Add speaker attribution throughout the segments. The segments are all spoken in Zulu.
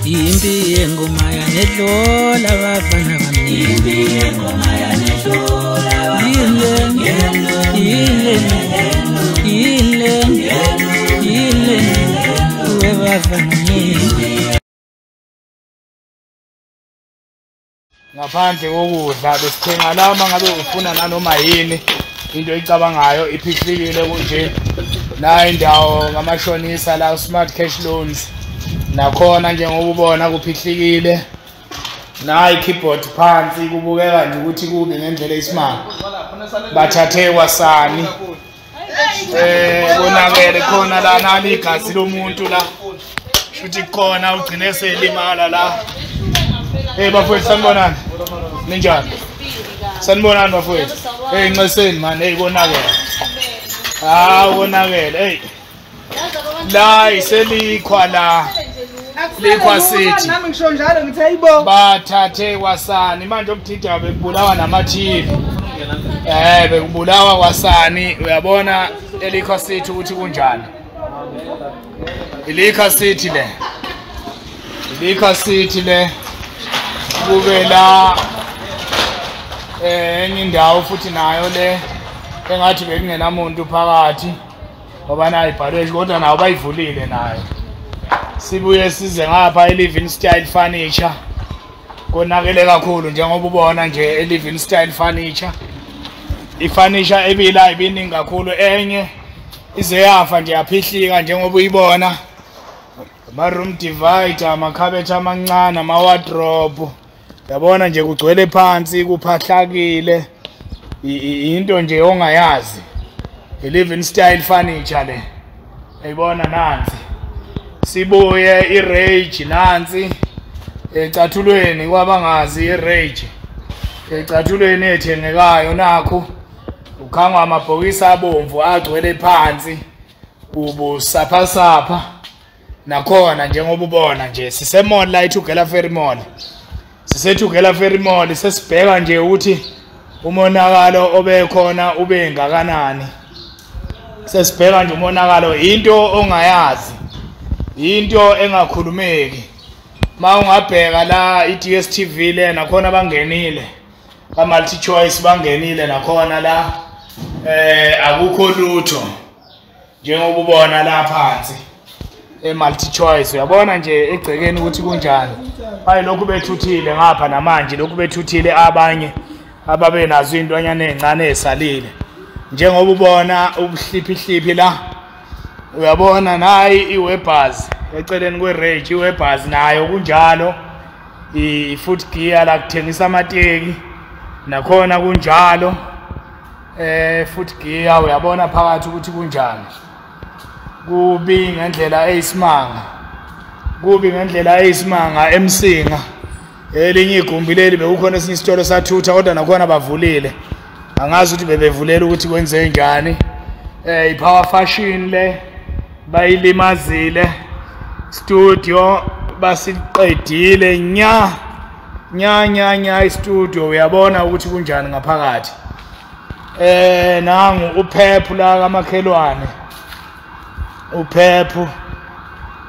Speaker 1: impi yengoma yanedlola abafana bami impi yengoma yanedlola ile webafana
Speaker 2: ngaphandle kokudla besithenga la mangabe ufuna nanoma yini into icabangayo iphihlikile kunje la indawo ngamashonisa la smart cash loans nakhona njengoba ubona kuphihlikile na i-keyboard phansi kubukeka nje ukuthi kube ngendlela esimanga bathathe kwasani konakele khona la nali igazi lomuntu la futhi khona ugcine selimala la bafowethu sanibonani ninjani sanibonani bafowethu nxeseni mani konakele konakele la iselikhwa la likhwa sithi
Speaker 3: nami ngisho njalo ngithe yibo
Speaker 2: bathathe kwasani manje obuthinta bekubulawa namathivi bekubulawa kwasani uyabona elikhwa sithi ukuthi kunjani ilikha sithi le kube la enye indawo futhi nayo le engathi bekungenamuntu phakathi ngoba nayo ibhalwe kodwa nawo bayivulile nayo sibuye size ngapha e-living style furniture konakele kakhulu njengoba ubona nje e-living style furniture ifurniture ebila ibiningi kakhulu enye ize yafa nje yaphihlika njengoba uyibona ama-room divider amakhabethe amancane ama-wardrobe yabona nje kugcwele phansi kuphahlakile into nje ongayazi i-living style furniture le uyibona nansi sibuye i-rage nansi ecathulweni kwabangazi i-rage ecathulweni ethengekayo nakho ukhangwa amabhokisi abomvu agcwele phansi ubusaphasapha nakhona njengoba ubona nje sisemall la eThugela Ferry Mall siseThugela Ferry Mall sesibheka nje ukuthi umonakalo obekhona ube ngakanani sesibheka nje umonakalo into ongayazi into engakhulumeki mawungabheka la iDStv le nakhona bangenile ka multi choice bangenile nakhona la akukho lutho njengoba ubona la phansi multi choice uyabona nje egcekeni ukuthi kunjani hayi lokhu bethuthile ngapha namanje lokhu bethuthile abanye ababe nazo intwanyana ezincane esalile njengoba ubona ubuhliphi la uyabona nayi iwebhasi eceleni kwerage iwebhasi nayo kunjalo i-foot gear la kuthengisa amateki nakhona kunjalo foot gear uyabona phakathi ukuthi kunjani kubi ngendlela eyisimanga eMsinga elinye igumbi leli bekukhona esinye isitolo sathutha kodwa nakhona bavulile angazi ukuthi bebevulela ukuthi kwenze njani iPower Fashion le bayilimazile studio basiqedile nya istudio uyabona ukuthi kunjani ngaphakathi nangu uphephu la kamakhelwane uphephu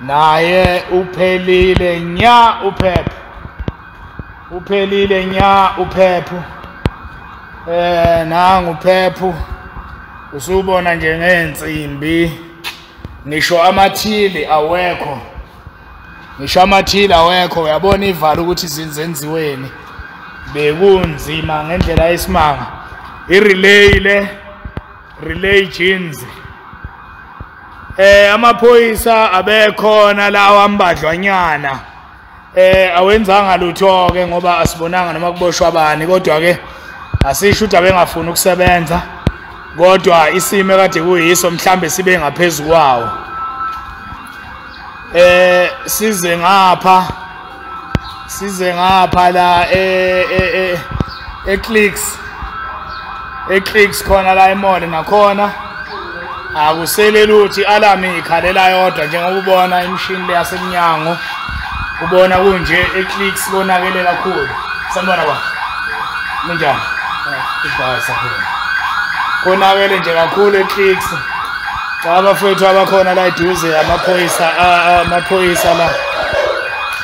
Speaker 2: naye uphelile nya uphephu nangu uphephu usubona nje ngensimbi ngisho amathili awekho uyabona ivalo ukuthi zenziweni bekunzima ngendlela yesimanga relay jeans amaphoyisa abekhona lawa ambadlwanyana awenzanga lutho ke ngoba asibonanga noma kuboshwa abani kodwa ke asisho ukuthi abengafuni ukusebenza kodwa isimo kade kuyiso mhlambe sibe ngaphezulu kwawo size ngapha la e-clicks khona la emall nakhona akusele luthi alarm ikhalela yodwa njengoba ubona imshini le yasemnyango ubona kunje e-clicks konakele kakhulu sanibona ba ninjani ibhasa konakele nje kakhulu e-clicks abafowethu abakhona la eduze amaphoyisa la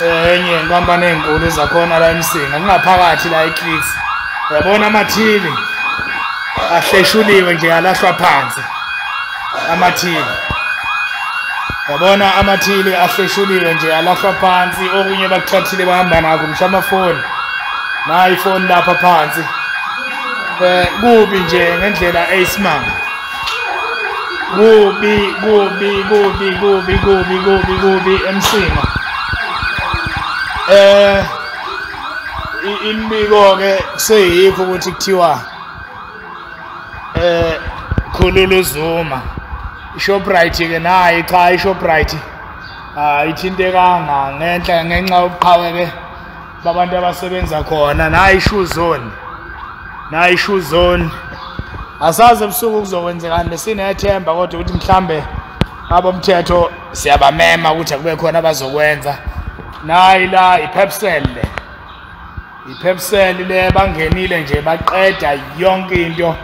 Speaker 2: enye inkampani enkulu zakhona la eMsinga kungaphakathi la eClicks. Uyabona amathili ahleshuliwe nje alahlwa phansi. Amathili. Uyabona amathili ahleshuliwe nje alahlwa phansi, okunye bakuthathile bahamba nakho mhlawumbe amafoni. Na iphone lapha phansi. Kubi nje ngendlela eyisimanga. Kubi eMsinga. Imbiko ke seyikho ukuthi kuthiwa khululu Zuma. iShoprite ke nayi cha iShoprite ithintekanga ngenxa yobuqhawe ke babantu abasebenza khona. Nayi shoe zone asaze ebusuku kuzokwenzekani besinethemba kodwa ukuthi mhlambe abomthetho siyabamema ukuthi akube khona abazokwenza. Nayi la iPepsel le bangenile nje baqeda yonke into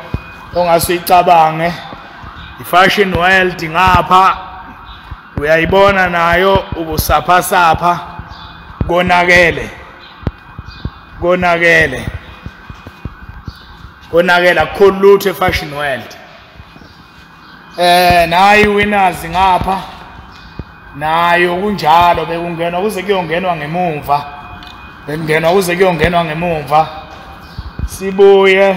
Speaker 2: ongasuyicabange. iFashion World ngapha uyayibona nayo ubusapha konakele kakhulu lutho eFashion World. Nayi Winners ngapha nayo kunjalo bekungenwa kuze kuyongenwa ngemuva. Sibuye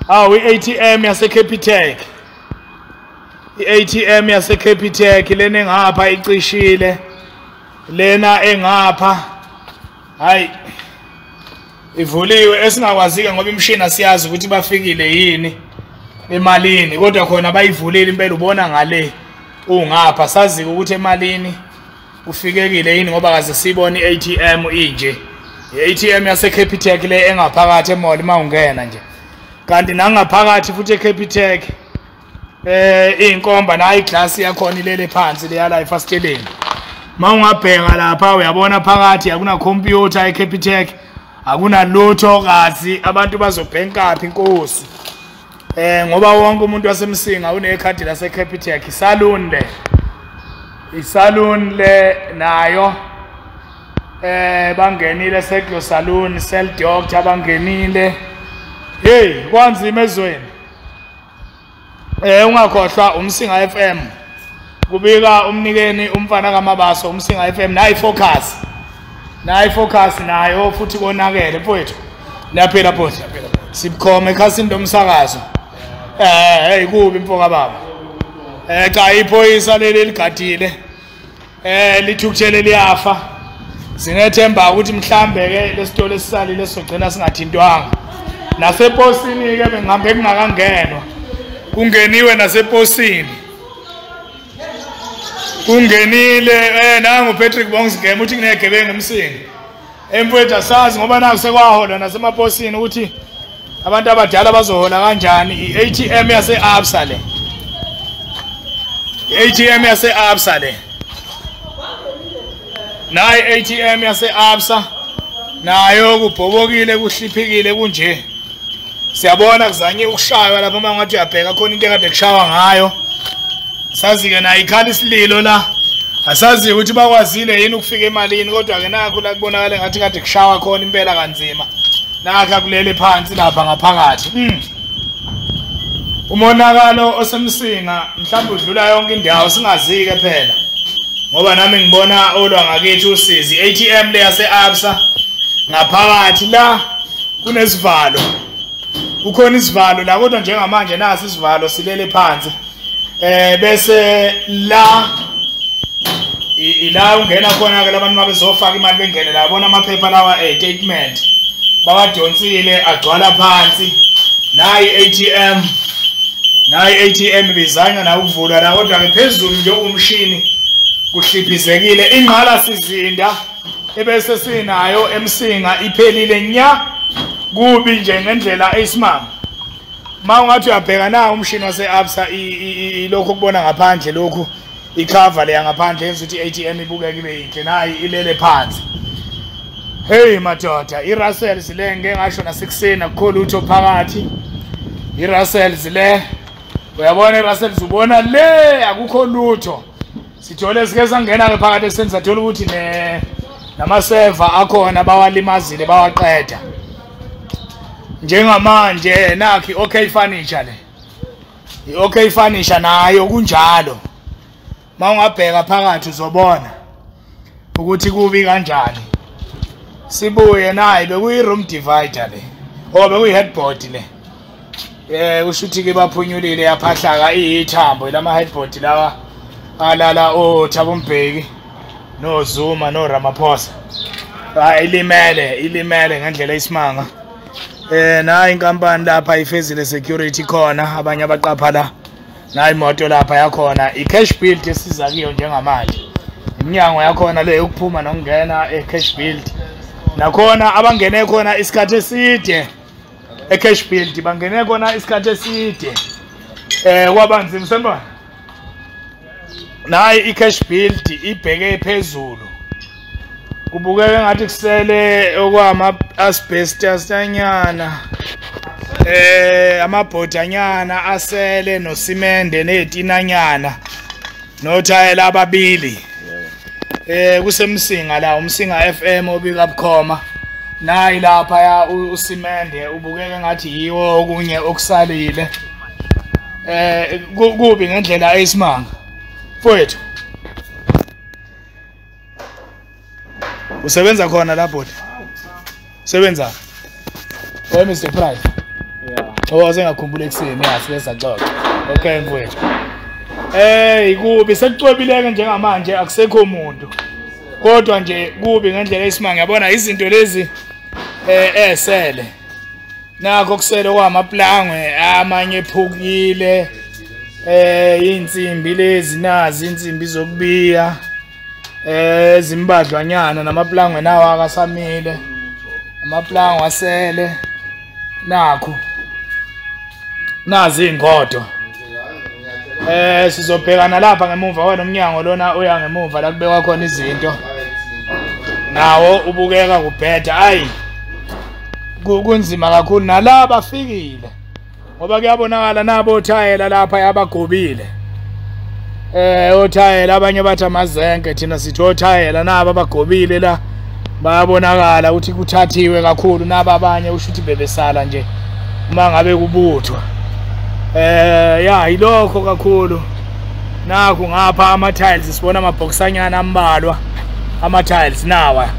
Speaker 2: i-ATM yaseCapitec. I-ATM yaseCapitec lena engapha icishile, lena engapha hayi ivuliwe esingakwazi-ke ngoba imishini asiyazi ukuthi bafikile yini emalini, kodwa khona bayivulile impela ubona ngale ungapha sazi ukuthi emalini ufikekile yini ngoba kaze sibone i-ATM inje. I-ATM yaseCapitec le engaphakathi emall mawungena nje. Kanti nangaphakathi futhi eCapitec inkomba nayo iglass yakhona ilele phansi le yala efasteleni. Mawungabheka lapha uyabona phakathi akuna computer eCapitec, akuna lutho kazi abantu bazobhenkaphi inkosi. Ngoba wonke umuntu waseMsinga unekhadi laseCapitec. Isalon le nayo bangenile Seclo Salon, Cell Doctor bangenile. Hey kwanzima ezweni. Ungakhohlwa uMsinga FM. Kubika umnikeni umfana kaMabaso uMsinga FM nayi focus nayo futhi konakele mfowethu. Laphela phothi. Sibukhoma ekhasini lomsakazo. Hey kubi mfoka baba. Cha iphoyisa leli ligadile. Lithukuthele liyafa. Sinethemba ukuthi mhlambe ke lesitolo esisalile sizogcina singathintwanga. Naseposini ke bengihambe kungakangenwa. Kungeniwe naseposini. Kungenile nangu Patrick Bongsgame uthi kunegebengu eMsinga. Emfowethu asazi ngoba naku sekwahola nasemaposini ukuthi abantu abadala bazohola kanjani. I-ATM yase-Absa le. I-ATM yase-Absa le. Nayi ATM yase-Absa nayo kubhobokile kuhliphikile kunje. Siyabona kuzanye ukushaywa lapha mangathi uyabheka khona into ekade kushawa ngayo. Sazi ke nayi ikhala isililo la. Asazi ukuthi bakwazile yini ukufika emalini kodwa ke nakho la kubonakala ngathi kade kushawa khona impela kanzima. Nakha kulele phansi lapha ngaphakathi. Umonakalo oseMsinga mhlawumbe udlula yonke indawo singazike phela. Ngoba nami ngibona olwa ngakithi usizi ATM le yase-Absa ngaphakathi la kunesivalo. Ukhona isivalo la kodwa njengamanje nasi isivalo silele phansi. Bese la ila ungena khona ke labantu mabezofaka imali bengene la bona amaphepha lawa statement bawadonsile agcwala phansi. Nayi ATM bizanya na ukuvula la kodwa ke phezulu nje umshini kuhliphizekile. Ingqala sizinda ebese sinayo eMsinga iphelile nya kubi nje ngendlela eyisimanga. Mawungathi uyabheka na umshini wase-Absa lokho kubona ngaphandle lokho icover le yangaphandle yenza ukuthi i-ATM ibukeke ibe yinhle nayi ilele phansi. Hey madoda iRussells le ngeke ngasho nasekuseni akukhona utho phakathi. iRussells le uyabona iRussells ubona le akukho lutho. Sithole sike sangena ke phakathi esenza thola ukuthi namaseva akhona bawalimazile bawaqeda. Njengamanje nakhi okay furniture le. I-okay furniture nayo kunjalo. Mawungabheka phakathi uzobona ukuthi kubi kanjani. Sibuye naye bekuyi room divider le. Bekuyi headboard le. Kusho ukuthi ke baphunyulile yaphahlaka ithambo lama headboard lawa alala Thabo Mbeki no Zuma no Ramaphosa. Ilimele ngendlela esimanga. Na inkampani lapha ifezile security khona abanye abaqapha la. Na imoto lapha yakhona i-cash build esiza kiyo njengamanje. Iminyango yakhona le ukuphuma nokungena e-cash build. Nakhona abangene khona isikhathi eside e-cash build bangene khona isikhathi eside. Kwabanzima senibona. Nayi i-cash build ibheke phezulu. Kubukeka ngathi kusele okwama asbestos anyana. Amabhodanyana asele nosimende netinanyana. Nothayela ababili. Kusemsinga la uMsinga FM obika bukhoma. Nayi lapha ya usimende ubukeka ngathi yiwo okunye okusalile. Kubi ngendlela eyisimanga. Mfowethu. Usebenza khona lapho bodi. Sebenza. Mr. Price. Yeah. Sengakhumbula ekseni yasibesa xoxa. Okay mfowethu. Kubi sekucwebileke njengamanje akusekho umuntu. Kodwa nje kubi ngendlela esimanga yabona izinto lezi esele. Nakho kusele kwamaplangwe amanye ephukile. Insimbi lezi nazi insimbi zokubiya. Zimbadlwanyana namaplangwe nawo akasamile. Amaplangwe asele. Nakho. Nazi ingodo. Sizobhekana lapha ngemuva wena umnyango lona uya ngemuva la kubekwa khona izinto. Nawo ubukeka kubheda kunzima kakhulu nalaba bafikile. Ngoba kuyabonakala nabo othayela lapha yabagobile. Othayela abanye bathi amazenke thina sithi othayela nabo abagobile la bayabonakala ukuthi kuthathiwe kakhulu nabo abanye usho ukuthi bebesala nje uma ngabe kubuthwa. Ilokho kakhulu. Nakho ngapha ama-tiles sibona amabhokisanyana ambalwa. Ama-tiles nawa.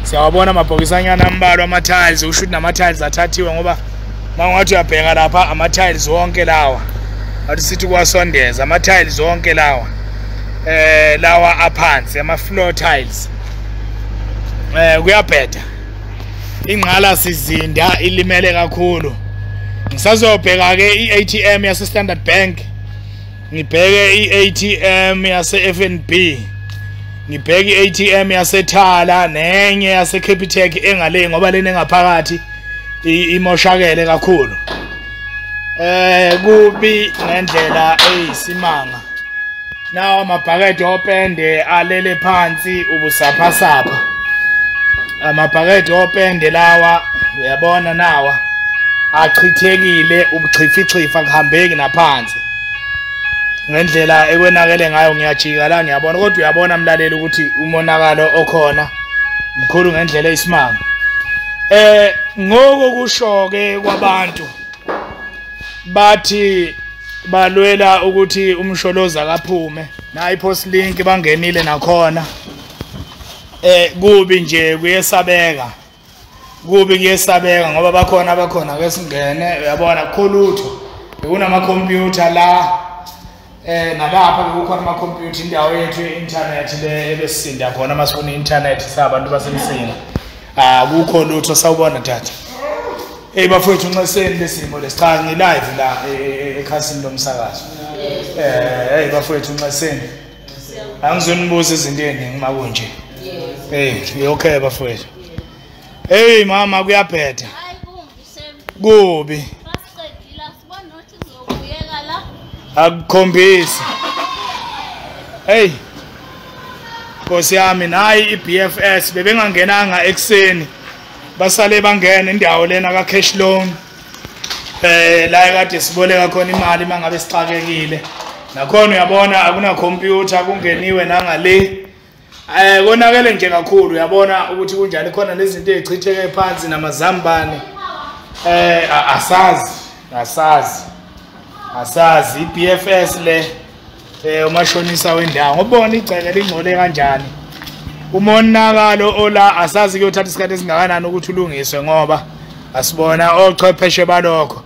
Speaker 2: Siyawabona amabhokisanyana ambalwa ama-tiles usho ukuthi nama-tiles athathiwe ngoba mangathi uyabheka lapha ama-tiles wonke lawa. Athi sithi kwasondeza ama-tiles wonke lawa. Lawa aphansi ama-floor tiles. Kuyabheda. Ingqala sizinda ilimele kakhulu. Ngisazobheka ke i-ATM yase Standard Bank. Ngibheke i-ATM yase FNB. Ngibheke i-ATM yase Thala nenye yase Capitec engale ngoba lena engaphakathi imoshakele kakhulu. Kubi ngendlela eyisimanga. Nawo amabhakede opende alele phansi ubusaphasapha. Amabhakede opende lawa uyabona nawa achithekile ubuchifichifa kuhambeki naphansi. Ngendlela ekwenakele ngayo ngiyajika la ngiyabona kodwa uyabona mlaleli ukuthi umonakalo okhona mkhulu ngendlela eyisimanga. Ngoko kushoke kwabantu bathi balwela ukuthi umsholoza akaphume na ipost link bangenile nakhona. Kubi nje kuyesabeka. Kubi kuyesabeka ngoba bakhona ke singene uyabona khulutho. Kunama computer la nalapha kukhona ama computer indawo yethu ye-internet le ebesisinda khona masifuna i-internet sabantu basemsinga. Akukho lutho sawubona tata. Bafowethu unxeseni lesimo lesicha ngi-live la ekhasini lomsakazo. Bafowethu unxeseni. Angizonibuza izinto eziningi makunje. Okay bafowethu. Mama kuyabheda. Kubi. Akukhombisi. Nkosi yami nayi iBFS bebengangenanga ekseni. Basale bangena indawo lena ka cash loan. La kade siboleka khona imali mangabe sixakekile. Nakhona uyabona akuna computer kungeniwe nangale. Konakele nje kakhulu uyabona ukuthi kunjani khona lezinto ezichitheke phansi namazambane asazi iBFS le umashonisa wendawo ngobona igceke lingcole kanjani umonakalo ola asazi kuyothatha isikhathi esingakanani ukuthi ulungiswe ngoba asibona ochwepheshe balokho